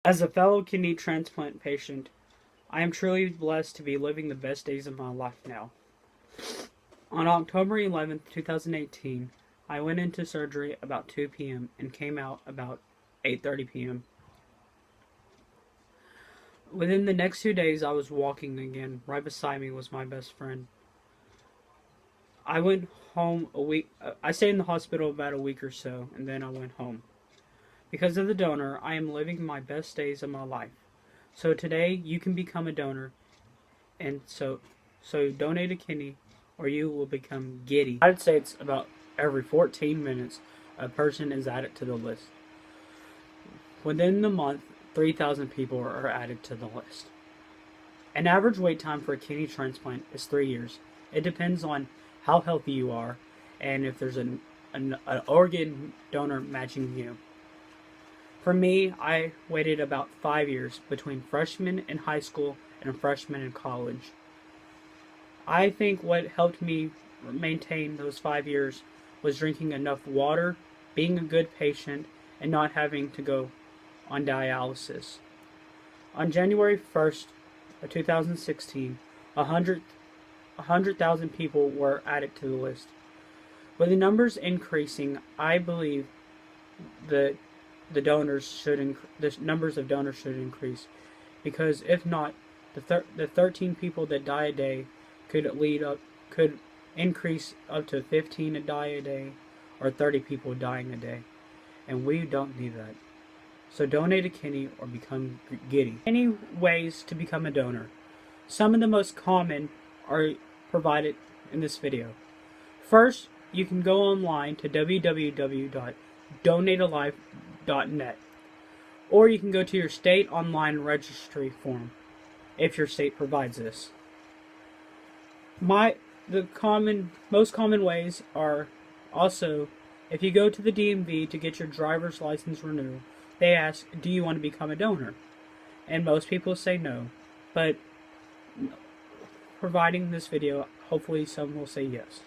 As a fellow kidney transplant patient, I am truly blessed to be living the best days of my life now. On October 11th, 2018, I went into surgery about 2 p.m. and came out about 8:30 p.m. Within the next 2 days, I was walking again. Right beside me was my best friend. I went home a week. I stayed in the hospital about a week or so, and then I went home. Because of the donor, I am living my best days of my life. So today, you can become a donor, and so donate a kidney, or you will become giddy. In the United States, about every 14 minutes, a person is added to the list. Within the month, 3,000 people are added to the list. An average wait time for a kidney transplant is 3 years. It depends on how healthy you are and if there's an organ donor matching you. For me, I waited about 5 years between freshman in high school and freshman in college. I think what helped me maintain those 5 years was drinking enough water, being a good patient, and not having to go on dialysis. On January 1st of 2016, 100,000 people were added to the list. With the numbers increasing, I believe the numbers of donors should increase, because if not, the 13 people that die a day could increase up to 15 to die a day, or 30 people dying a day, and we don't need that. So donate a kidney or become giddy. Many ways to become a donor. Some of the most common are provided in this video. First, you can go online to www.donatealife.net, or you can go to your state online registry form if your state provides this. The most common ways are also, if you go to the DMV to get your driver's license renewed, they ask, do you want to become a donor? And most people say no, but providing this video, hopefully some will say yes.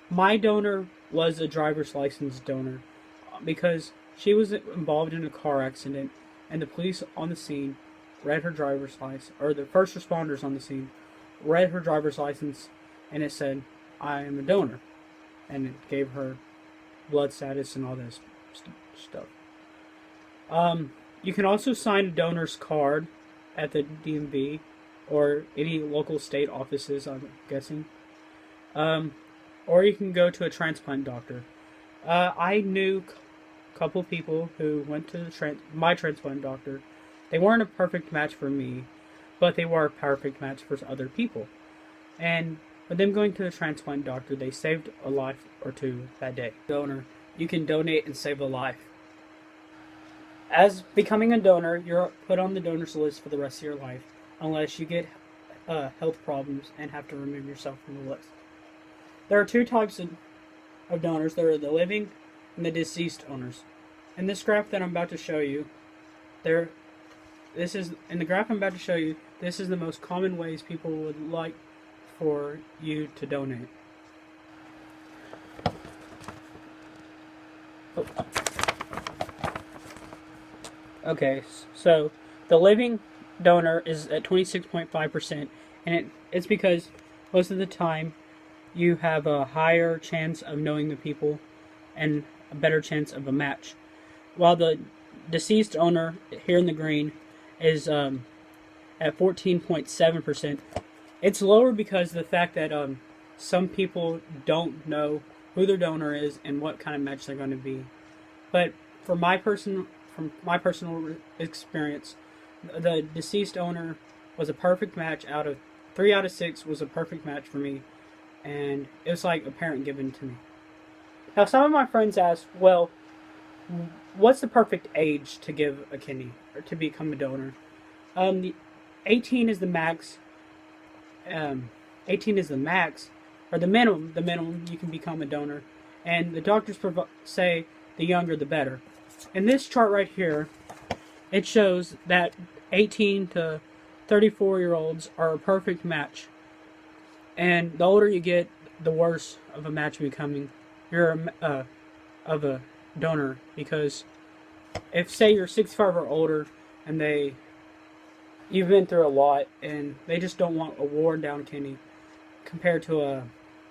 My donor was a driver's license donor because she was involved in a car accident, and the police on the scene read her driver's license, or the first responders on the scene read her driver's license, and it said, I am a donor, and it gave her blood status and all this stuff. You can also sign a donor's card at the DMV or any local state offices, I'm guessing. Or you can go to a transplant doctor. I knew a couple people who went to my transplant doctor. They weren't a perfect match for me, but they were a perfect match for other people. And with them going to the transplant doctor, they saved a life or two that day. Donor, you can donate and save a life. As becoming a donor, you're put on the donors list for the rest of your life, unless you get health problems and have to remove yourself from the list. There are two types of donors. There are the living and the deceased donors. In this graph that I'm about to show you, this is the most common ways people would like for you to donate. Oh. Okay, so the living donor is at 26.5%, and it's because most of the time you have a higher chance of knowing the people and a better chance of a match. While the deceased owner here in the green is at 14.7%. It's lower because of the fact that some people don't know who their donor is and what kind of match they're going to be. But from my personal experience, the deceased owner was a perfect match. 3 out of 6 was a perfect match for me, and it was like a parent given to me. Now, some of my friends ask, well, what's the perfect age to give a kidney or to become a donor? 18 is the max. 18 is the max, or the minimum. The minimum you can become a donor, and the doctors say the younger the better. In this chart right here, it shows that 18 to 34-year-olds are a perfect match, and the older you get, the worse of a match becoming of a donor. Because if, say, you're 65 or older and you've been through a lot, and they just don't want a worn down kidney compared to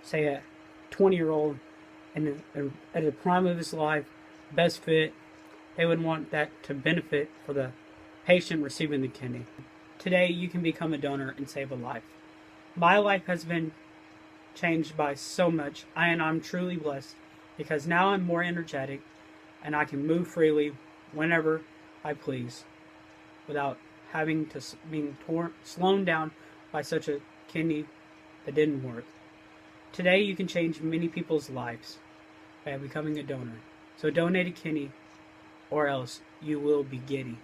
say a 20-year-old and at the prime of his life, best fit. They would want that to benefit for the patient receiving the kidney. Today, you can become a donor and save a life. My life has been changed by so much, and I'm truly blessed because now I'm more energetic and I can move freely whenever I please without having to being slowed down by such a kidney that didn't work. Today, you can change many people's lives by becoming a donor. So donate a kidney, or else you will be giddy.